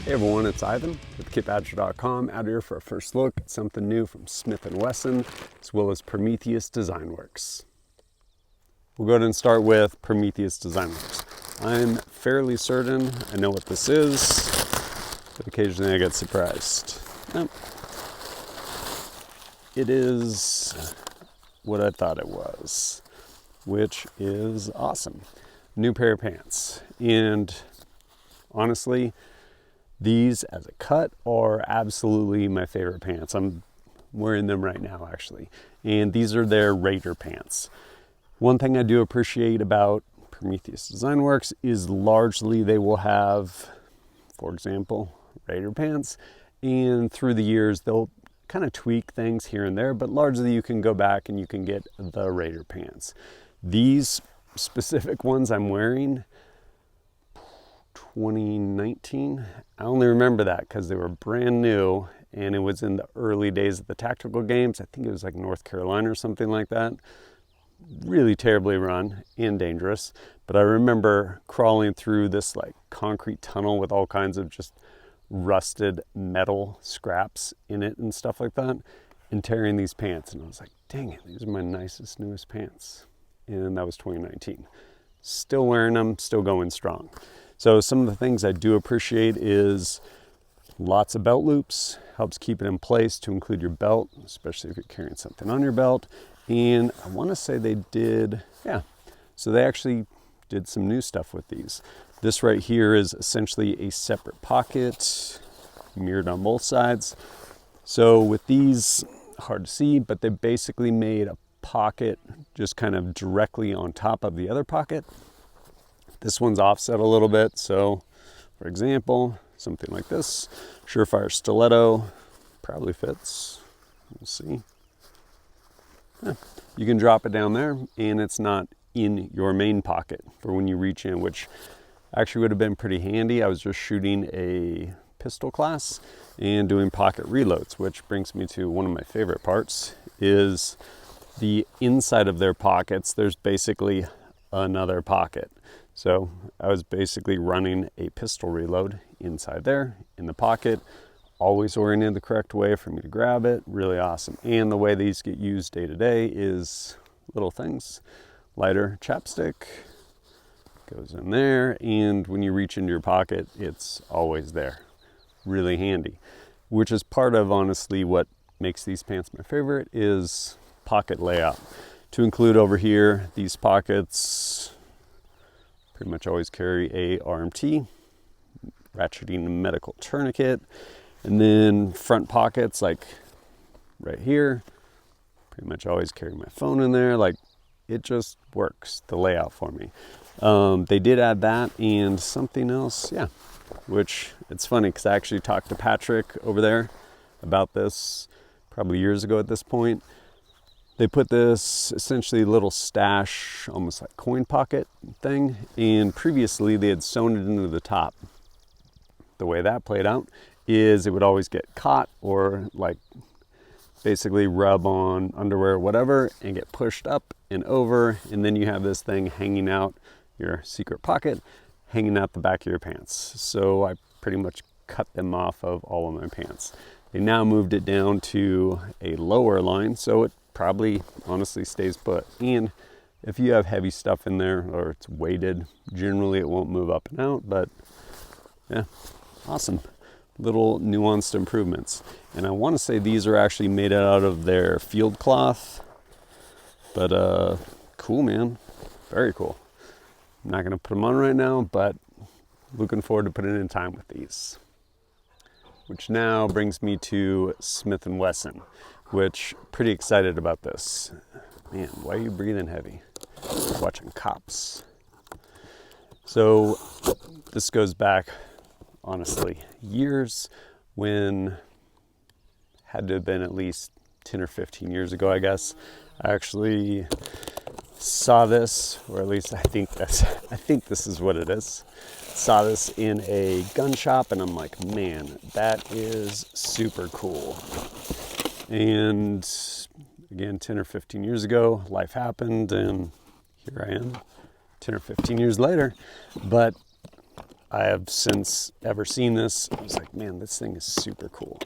Hey everyone, it's Ivan with kitbadger.com, out here for a first look at something new from Smith Wesson, as well as Prometheus Design Works. We'll go ahead and start with Prometheus Design Works. I'm fairly certain I know what this is, but occasionally I get surprised. Nope. It is what I thought it was, which is awesome. New pair of pants. And honestly, these as a cut are absolutely my favorite pants. I'm wearing them right now actually. And these are their Raider Pants. One thing I do appreciate about Prometheus Design Works is largely they will have, for example, Raider Pants. And through the years, they'll kind of tweak things here and there, but largely you can go back and you can get the Raider Pants. These specific ones I'm wearing, 2019. I only remember that because they were brand new and it was in the early days of the tactical games. I think it was like North Carolina or something like that. Really terribly run and dangerous. But I remember crawling through this like concrete tunnel with all kinds of just rusted metal scraps in it and stuff like that, and tearing these pants. And I was like, dang it, these are my nicest, newest pants. And that was 2019. Still wearing them, still going strong. So some of the things I do appreciate is lots of belt loops, helps keep it in place to include your belt, especially if you're carrying something on your belt. And I want to say they did, so they actually did some new stuff with these. This right here is essentially a separate pocket, mirrored on both sides. So with these, hard to see, but they basically made a pocket just kind of directly on top of the other pocket. This one's offset a little bit, so for example, something like this, Surefire stiletto, probably fits, we'll see. You can drop it down there and it's not in your main pocket for when you reach in, which actually would have been pretty handy. I was just shooting a pistol class and doing pocket reloads, which brings me to one of my favorite parts, is the inside of their pockets. There's basically another pocket. So I was basically running a pistol reload inside there in the pocket, always oriented the correct way for me to grab it. Really awesome. And the way these get used day to day is little things. Lighter chapstick goes in there, and when you reach into your pocket, it's always there. Really handy, which is part of honestly what makes these pants my favorite, is pocket layout. To include over here, these pockets pretty much always carry a RMT, ratcheting a medical tourniquet, and then front pockets like right here, pretty much always carry my phone in there. Like, it just works, the layout for me. They did add that and something else, which it's funny because I actually talked to Patrick over there about this probably years ago at this point. They put this essentially little stash, almost like coin pocket thing, and previously they had sewn it into the top. The way that played out is it would always get caught or like basically rub on underwear or whatever and get pushed up and over, and then you have this thing hanging out, your secret pocket, hanging out the back of your pants. So I pretty much cut them off of all of my pants. They now moved it down to a lower line, so it probably honestly stays put. And if you have heavy stuff in there or it's weighted, generally it won't move up and out. But yeah, awesome little nuanced improvements. And I want to say these are actually made out of their field cloth, but cool, man, very cool. I'm not going to put them on right now, but looking forward to putting in time with these. Which now brings me to Smith & Wesson, which pretty excited about this. Man, why are you breathing heavy? Watching Cops. So this goes back, honestly, years, when had to have been at least 10 or 15 years ago, I guess. I actually saw this, or at least I think this is what it is. Saw this in a gun shop and I'm like, man, that is super cool. And again, 10 or 15 years ago, life happened and here I am 10 or 15 years later. But I have since ever seen this. I was like, man, this thing is super cool.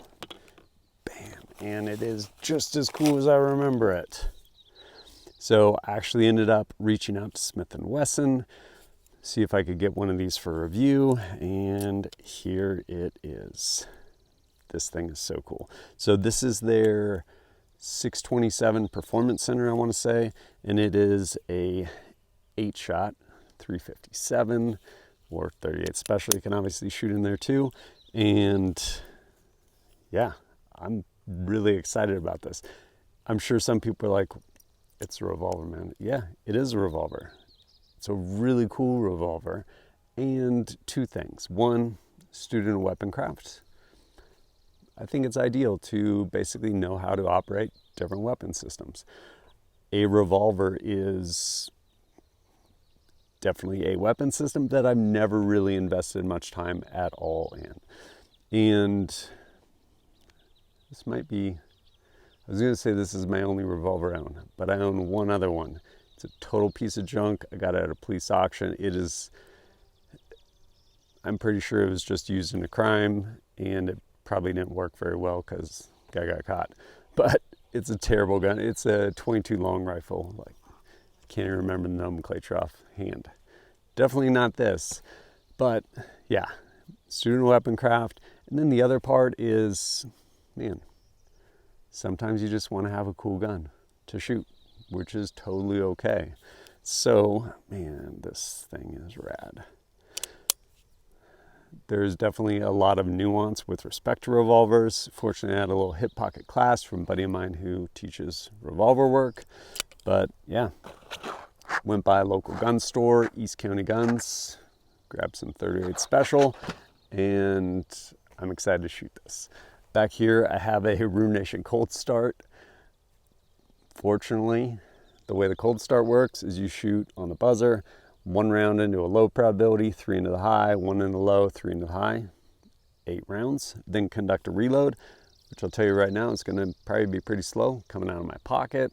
Bam. And it is just as cool as I remember it. So I actually ended up reaching out to Smith Wesson, see if I could get one of these for review, and here it is. This thing is so cool. So this is their 627 Performance Center, I want to say, and it is a 8-shot 357 or 38 special. You can obviously shoot in there too, and yeah, I'm really excited about this. I'm sure some people are like, it's a revolver, man. Yeah, it is a revolver. It's a really cool revolver. And two things. One, student of weapon craft. I think it's ideal to basically know how to operate different weapon systems. A revolver is definitely a weapon system that I've never really invested much time at all in. And this might be, I was going to say this is my only revolver I own, but I own one other one. It's a total piece of junk. I got it at a police auction. It is, I'm pretty sure it was just used in a crime, and it probably didn't work very well because the guy got caught. But it's a terrible gun. It's a 22 long rifle. Like, I can't even remember the nomenclature offhand. Definitely not this. But yeah, student of weapon craft. And then the other part is, man, sometimes you just want to have a cool gun to shoot, which is totally okay. So, man, this thing is rad. There's definitely a lot of nuance with respect to revolvers. Fortunately, I had a little hip pocket class from a buddy of mine who teaches revolver work. But yeah, went by a local gun store, East County Guns, grabbed some 38 special, and I'm excited to shoot this. Back here, I have a Ruination Cold Start. Fortunately, the way the Cold Start works is you shoot on the buzzer, 1 round into a low probability, 3 into the high, 1 into the low, 3 into the high, 8 rounds. Then conduct a reload, which I'll tell you right now, it's going to probably be pretty slow coming out of my pocket.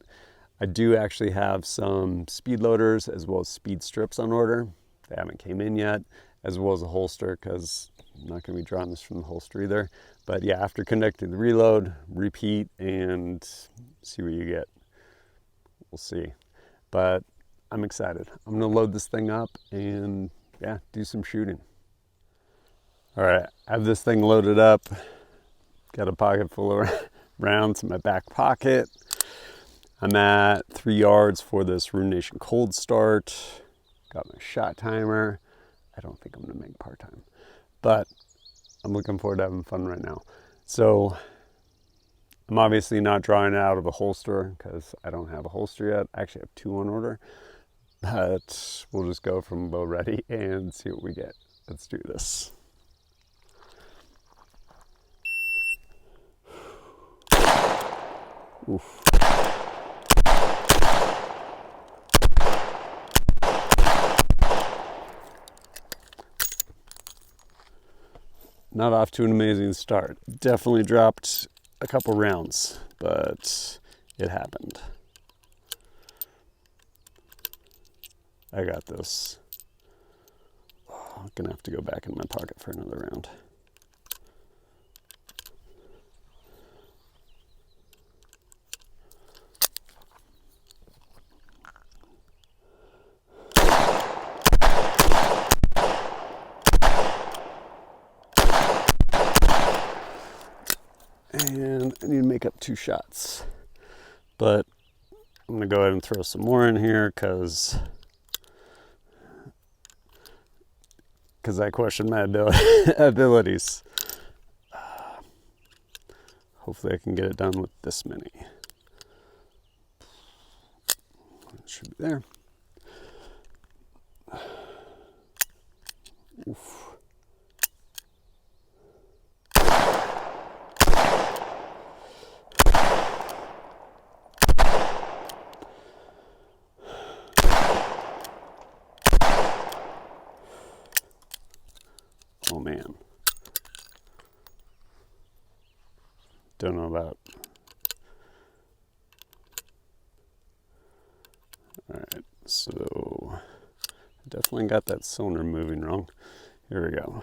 I do actually have some speed loaders as well as speed strips on order. They haven't came in yet, as well as a holster, because I'm not going to be drawing this from the holster either. But yeah, after conducting the reload, repeat and see what you get. We'll see. But I'm excited. I'm gonna load this thing up and yeah, do some shooting. All right, I have this thing loaded up. Got a pocket full of rounds in my back pocket. I'm at 3 yards for this Ruination Cold Start. Got my shot timer. I don't think I'm gonna make part-time, but I'm looking forward to having fun right now. So I'm obviously not drawing it out of a holster because I don't have a holster yet. I actually have 2 on order. But we'll just go from bow ready and see what we get. Let's do this. Oof. Not off to an amazing start. Definitely dropped a couple rounds, but it happened. I got this. Oh, I'm gonna have to go back in my pocket for another round. And I need to make up 2 shots. But I'm gonna go ahead and throw some more in here because I question my abilities. Hopefully I can get it done with this many. It should be there. Oof. Oh man. Don't know about. Alright, so I definitely got that cylinder moving wrong. Here we go.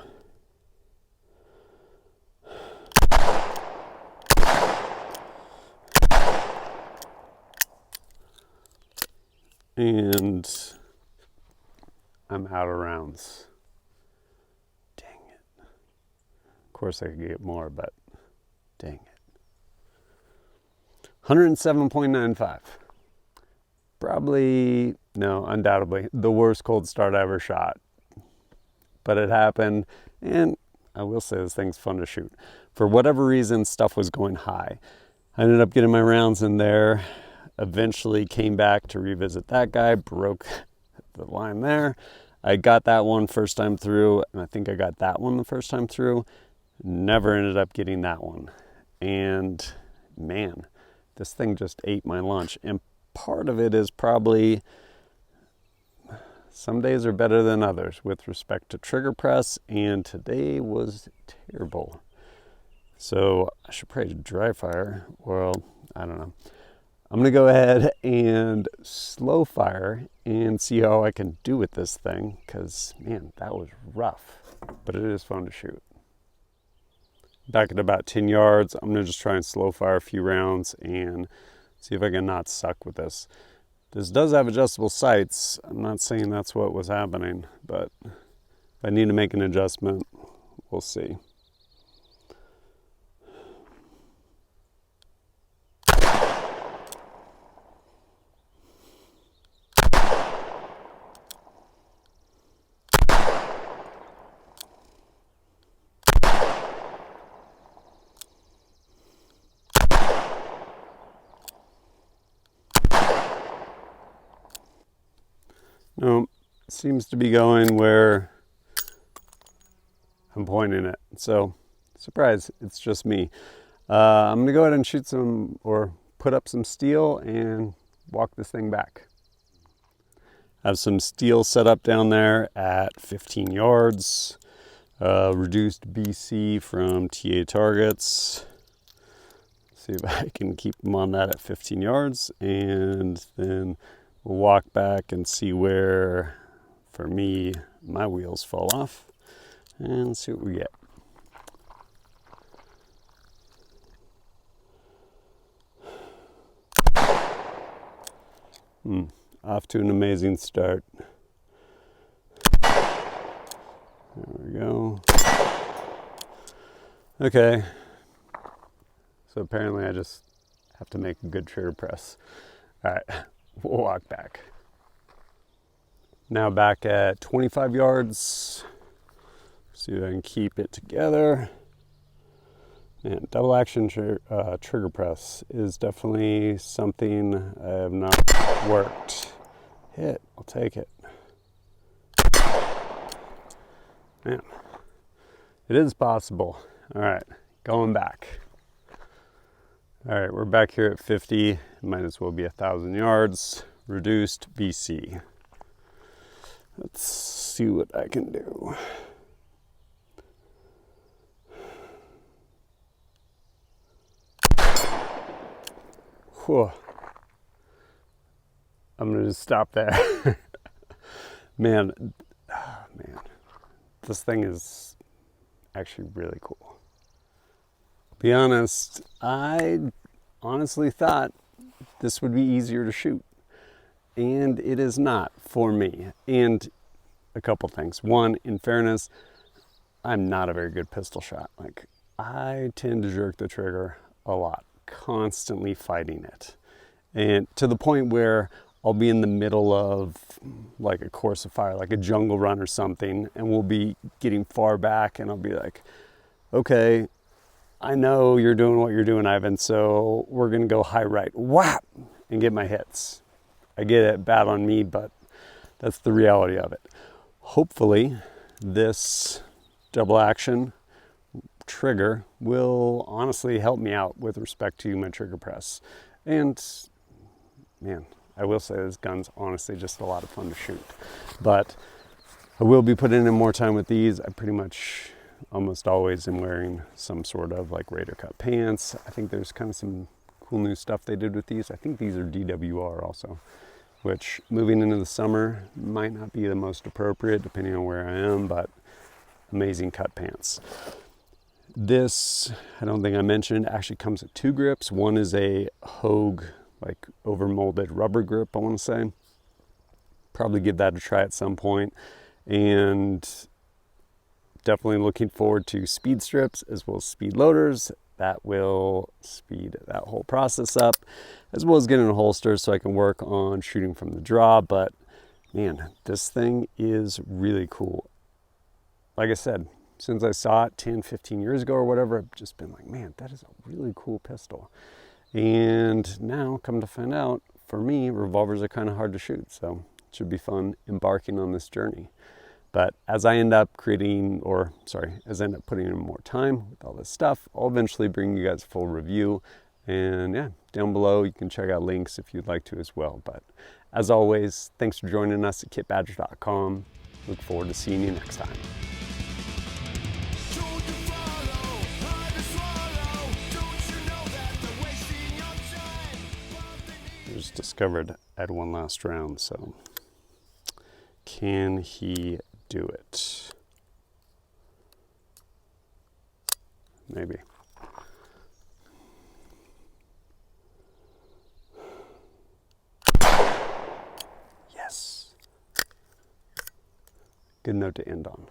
And I'm out of rounds. Dang it. Of course I could get more, but dang it. 107.95. Probably, no, undoubtedly, the worst cold start I ever shot. But it happened, and I will say this thing's fun to shoot. For whatever reason, stuff was going high. I ended up getting my rounds in there, eventually came back to revisit that guy, broke the line there. I got that one first time through, and I think I got that one the first time through. Never ended up getting that one. And man, this thing just ate my lunch. And part of it is probably some days are better than others with respect to trigger press, and today was terrible. So I should probably dry fire. Well, I don't know. I'm gonna go ahead and slow fire and see how I can do with this thing, because man, that was rough, but it is fun to shoot. Back at about 10 yards, I'm gonna just try and slow fire a few rounds and see if I can not suck with this. This does have adjustable sights. I'm not saying that's what was happening, but if I need to make an adjustment, we'll see. No, it seems to be going where I'm pointing it. So, surprise, it's just me. I'm gonna go ahead and shoot some, or put up some steel and walk this thing back. I have some steel set up down there at 15 yards. Reduced BC from TA targets. See if I can keep them on that at 15 yards, and then we'll walk back and see where, for me, my wheels fall off, and see what we get. Off to an amazing start. There we go. Okay. So apparently I just have to make a good trigger press. All right. We'll walk back. Now back at 25 yards. See if I can keep it together. And double action trigger press is definitely something I have not worked. Hit, I'll take it. Man, it is possible. All right, going back. All right, we're back here at 50. Might as well be 1,000 yards. Reduced BC. Let's see what I can do. Whew. I'm gonna just stop there. Man, this thing is actually really cool. Be honest, I honestly thought this would be easier to shoot, and it is not for me. And a couple things. One, in fairness, I'm not a very good pistol shot. Like, I tend to jerk the trigger a lot, constantly fighting it, and to the point where I'll be in the middle of like a course of fire, like a jungle run or something, and we'll be getting far back, and I'll be like, okay, I know you're doing what you're doing, Ivan, so we're gonna go high right, whap, and get my hits. I get it, bad on me, but that's the reality of it. Hopefully this double action trigger will honestly help me out with respect to my trigger press. And man, I will say this gun's honestly just a lot of fun to shoot. But I will be putting in more time with these. I pretty much almost always am wearing some sort of like Raider cut pants. I think there's kind of some cool new stuff they did with these. I think these are DWR also, which moving into the summer might not be the most appropriate depending on where I am, but amazing cut pants. This, I don't think I mentioned, actually comes with 2 grips. One is a Hogue, like overmolded rubber grip, I want to say. Probably give that a try at some point. And definitely looking forward to speed strips as well as speed loaders. That will speed that whole process up, as well as getting a holster so I can work on shooting from the draw. But man, this thing is really cool. Like I said, since I saw it 10, 15 years ago or whatever, I've just been like, man, that is a really cool pistol. And now, come to find out, for me, revolvers are kind of hard to shoot. So it should be fun embarking on this journey. But as I end up putting in more time with all this stuff, I'll eventually bring you guys a full review. And yeah, down below, you can check out links if you'd like to as well. But as always, thanks for joining us at kitbadger.com. Look forward to seeing you next time. I just discovered I had one last round, so can he do it? Maybe. Yes. Good note to end on.